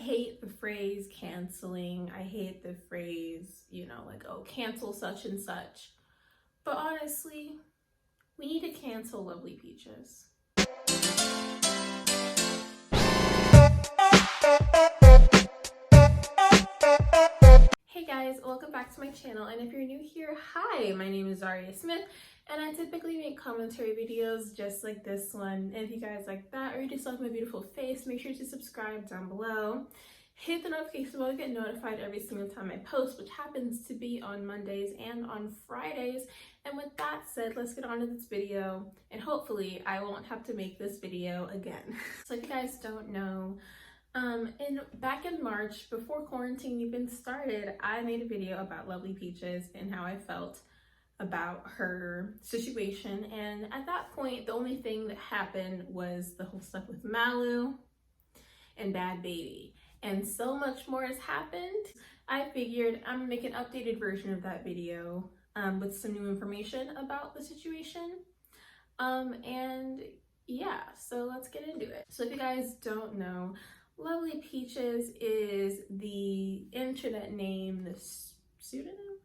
hate the phrase canceling. I hate the phrase, like, oh, cancel such and such. But honestly, we need to cancel Lovely Peaches. Hey guys, welcome back to my channel, and if you're new here, hi, my name is Zhariya Smith, and I typically make commentary videos just like this one. And if you guys like that, or you just love my beautiful face, make sure to subscribe down below. Hit the notification bell to get notified every single time I post, which happens to be on Mondays and on Fridays. And with that said, let's get on to this video, and hopefully I won't have to make this video again. So if you guys don't know, back in March, before quarantine even started, I made a video about Lovely Peaches and how I felt about her situation. And at that point, the only thing that happened was the whole stuff with Malu and Bad Baby. And so much more has happened. I figured I'm gonna make an updated version of that video with some new information about the situation. And yeah, so let's get into it. So if you guys don't know, Lovely Peaches is the internet name, the pseudonym?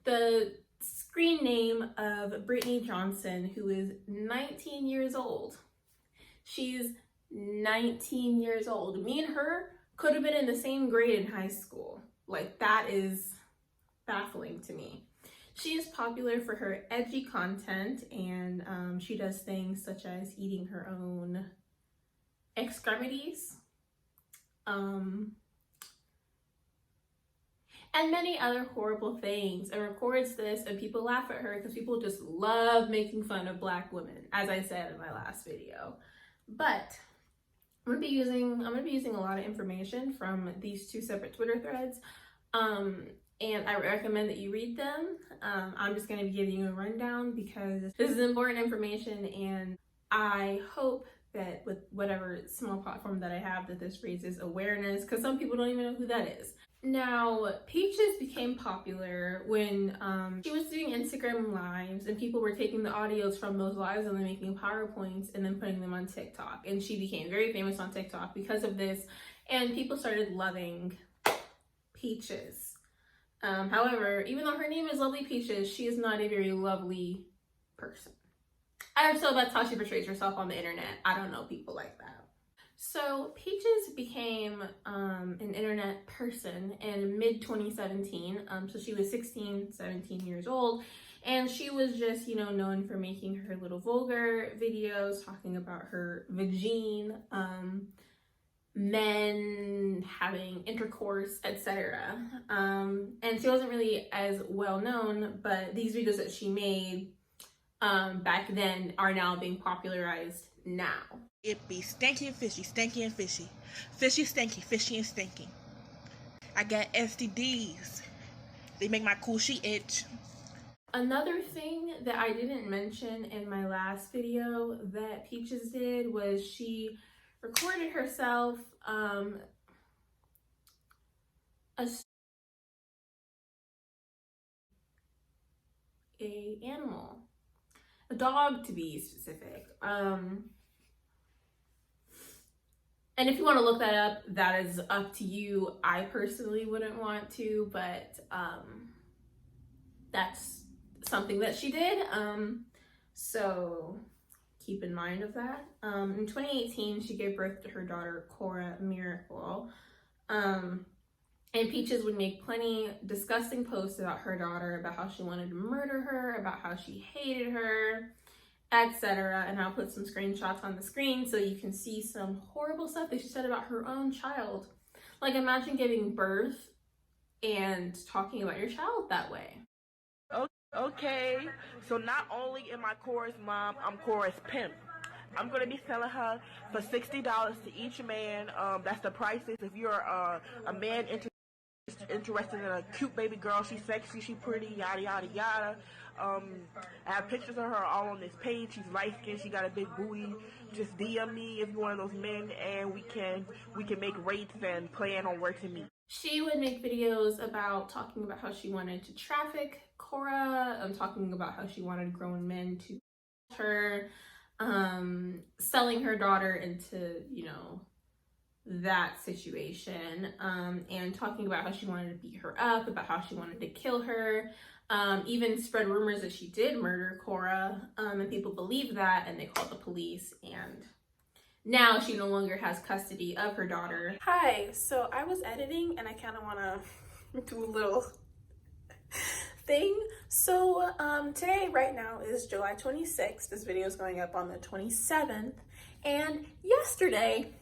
The screen name of Brittany Johnson, who is 19 years old. She's 19 years old. Me and her could have been in the same grade in high school. Like, that is baffling to me. She is popular for her edgy content, and she does things such as eating her own extremities, and many other horrible things, and records this, and people laugh at her because people just love making fun of Black women, as I said in my last video. But I'm gonna be using a lot of information from these two separate Twitter threads, and I recommend that you read them. I'm just gonna be giving you a rundown because this is important information, and I hope that with whatever small platform that I have, that this raises awareness, because some people don't even know who that is. Now, Peaches became popular when she was doing Instagram lives, and people were taking the audios from those lives and then making PowerPoints and then putting them on TikTok. And she became very famous on TikTok because of this, and people started loving Peaches. However, even though her name is Lovely Peaches, she is not a very lovely person. I don't know, that's how she portrays herself on the internet. I don't know people like that. So Peaches became an internet person in mid-2017. So she was 16, 17 years old. And she was just, known for making her little vulgar videos, talking about her vagine, men having intercourse, etc. And she wasn't really as well known, but these videos that she made back then are now being popularized now. It be stanky and fishy, stanky and fishy. Fishy, stanky, fishy and stinky. I got STDs. They make my coochie itch. Another thing that I didn't mention in my last video that Peaches did was she recorded herself a animal. A dog, to be specific. And if you want to look that up, that is up to you. I personally wouldn't want to, but that's something that she did. So keep in mind of that. In 2018, she gave birth to her daughter, Cora Miracle. And Peaches would make plenty disgusting posts about her daughter, about how she wanted to murder her, about how she hated her, etc. And I'll put some screenshots on the screen so you can see some horrible stuff that she said about her own child. Like, imagine giving birth and talking about your child that way. Okay, so not only am I Cora's mom, I'm Cora's pimp. I'm going to be selling her for $60 to each man. That's the prices. If you're a man interested in a cute baby girl, she's sexy, she's pretty, yada yada yada. I have pictures of her all on this page. She's light skinned, she got a big booty. Just DM me if you're one of those men, and we can make rates and plan on where to meet. She would make videos about talking about how she wanted to traffic Cora, talking about how she wanted grown men to her, selling her daughter into, that situation, and talking about how she wanted to beat her up, about how she wanted to kill her, even spread rumors that she did murder Cora, and people believed that, and they called the police, and now she no longer has custody of her daughter. Hi, so I was editing and I kind of want to do a little thing. So today, right now, is July 26th. This video is going up on the 27th. And yesterday,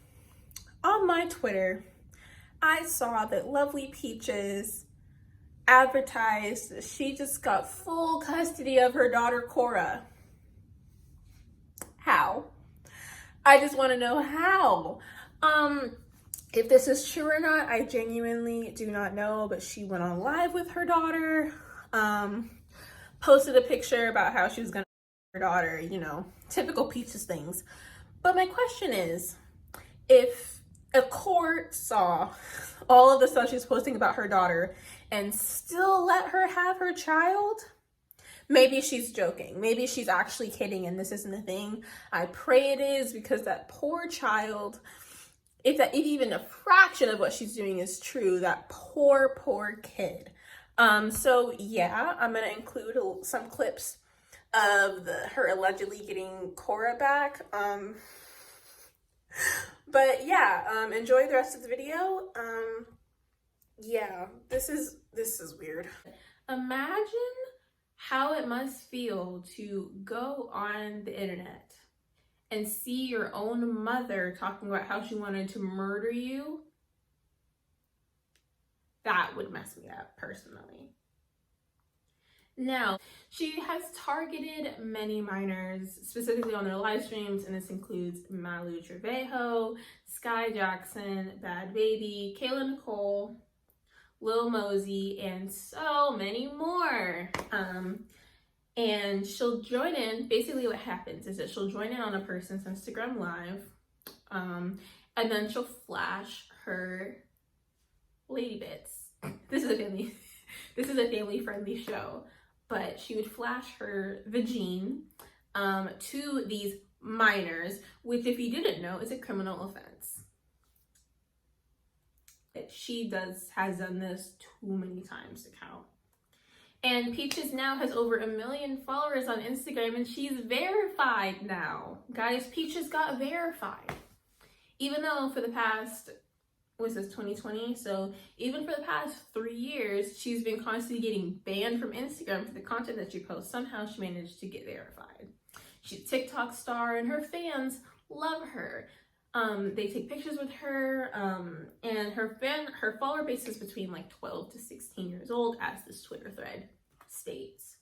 on my Twitter, I saw that LovelyPeaches advertised that she just got full custody of her daughter, Cora. How? I just want to know how. If this is true or not, I genuinely do not know, but she went on live with her daughter, posted a picture about how she was gonna her daughter, you know, typical Peaches things. But my question is, if a court saw all of the stuff she's posting about her daughter and still let her have her child, maybe she's joking. Maybe she's actually kidding and this isn't a thing. I pray it is, because that poor child, if even a fraction of what she's doing is true, that poor kid. So yeah, I'm gonna include some clips of her allegedly getting Cora back. But yeah, enjoy the rest of the video. Yeah, this is weird. Imagine how it must feel to go on the internet and see your own mother talking about how she wanted to murder you. That would mess me up personally. Now, she has targeted many minors, specifically on their live streams, and this includes Malu Trevejo, Sky Jackson, Bad Baby, Kayla Nicole, Lil Mosey, and so many more. And she'll join in. Basically what happens is that she'll join in on a person's Instagram live, and then she'll flash her lady bits. This is a family friendly show, but she would flash her vagine to these minors, which, if you didn't know, is a criminal offense. She has done this too many times to count. And Peaches now has over 1 million followers on Instagram, and she's verified now. Guys, Peaches got verified. Even though for the past, what is this, 2020? So even for the past 3 years, she's been constantly getting banned from Instagram for the content that she posts. Somehow she managed to get verified. She's a TikTok star, and her fans love her. They take pictures with her, and her follower base is between like 12 to 16 years old, as this Twitter thread states.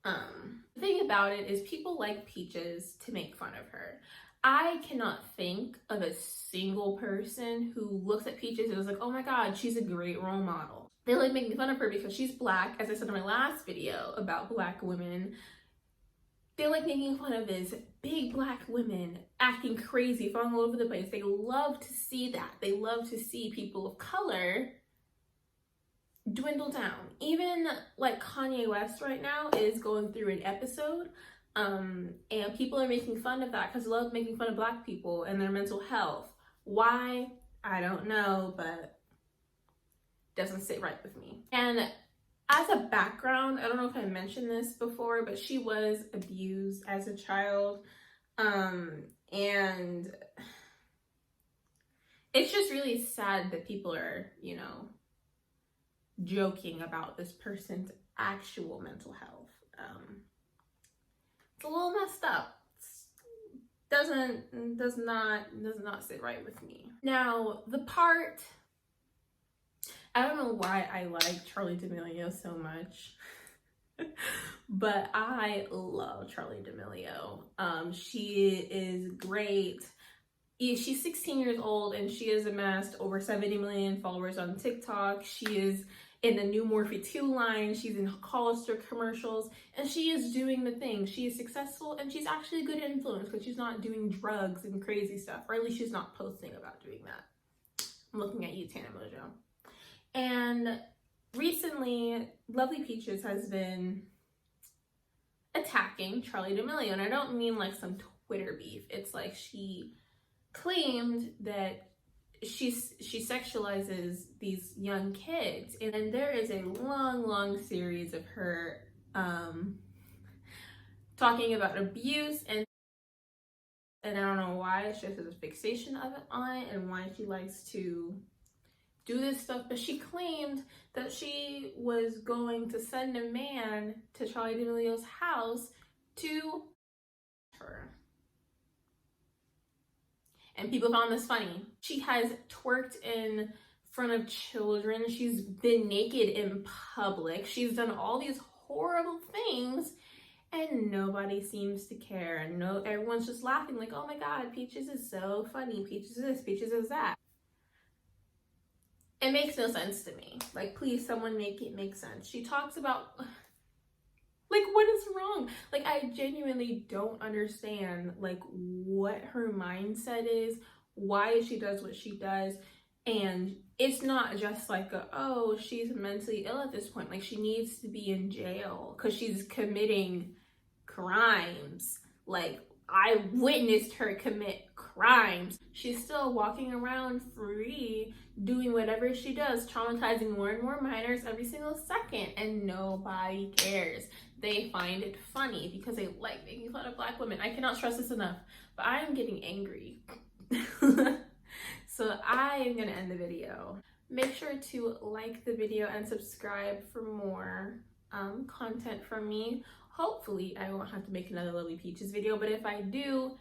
The thing about it is, people like Peaches to make fun of her. I cannot think of a single person who looks at Peaches and is like, oh my god, she's a great role model. They like making fun of her because she's black, as I said in my last video about black women. They like making fun of this big black women acting crazy, falling all over the place. They love to see that. They love to see people of color dwindle down. Even like Kanye West right now is going through an episode, and people are making fun of that because they love making fun of black people and their mental health. Why? I don't know, but it doesn't sit right with me. And as a background, I don't know if I mentioned this before, but she was abused as a child. And it's just really sad that people are, you know, joking about this person's actual mental health. It's a little messed up. Does not sit right with me. Now, the part, I don't know why I like Charli D'Amelio so much, but I love Charli D'Amelio. She is great. She's 16 years old and she has amassed over 70 million followers on TikTok. She is in the new Morphe 2 line. She's in Hollister commercials, and she is doing the thing. She is successful, and she's actually a good influence because she's not doing drugs and crazy stuff, or at least she's not posting about doing that. I'm looking at you, Tana Mojo. And recently, LovelyPeaches has been attacking Charli D'Amelio, and I don't mean like some Twitter beef. It's like she claimed that she sexualizes these young kids, and there is a long series of her talking about abuse, and I don't know why she has a fixation on it and why she likes to do this stuff, but she claimed that she was going to send a man to Charli D'amelio's house to her. And people found this funny. She has twerked in front of children. She's been naked in public. She's done all these horrible things, and nobody seems to care. And everyone's just laughing like, oh my God, Peaches is so funny. Peaches is this, Peaches is that. It makes no sense to me. Like, please, someone make it make sense. She talks about, like, what is wrong? Like, I genuinely don't understand, like, what her mindset is, why she does what she does. And it's not just like, oh, she's mentally ill at this point. Like, she needs to be in jail because she's committing crimes. Like, I witnessed her commit crimes. She's still walking around free, doing whatever she does, traumatizing more and more minors every single second, and nobody cares. They find it funny because they like making fun of Black women. I cannot stress this enough, but I am getting angry. So I am gonna end the video. Make sure to like the video and subscribe for more content from me. Hopefully I won't have to make another Lovely Peaches video, but if I do,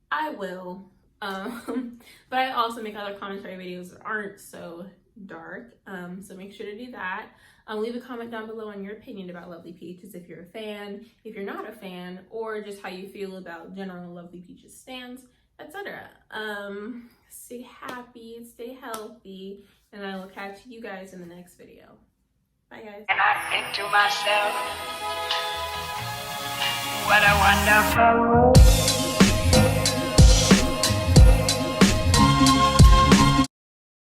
I will. But I also make other commentary videos that aren't so dark, so make sure to do that. Leave a comment down below on your opinion about Lovely Peaches, if you're a fan, if you're not a fan, or just how you feel about general Lovely Peaches stands, etc. Stay happy, stay healthy, and I will catch you guys in the next video. Bye guys. And I think to myself, what a wonderful world.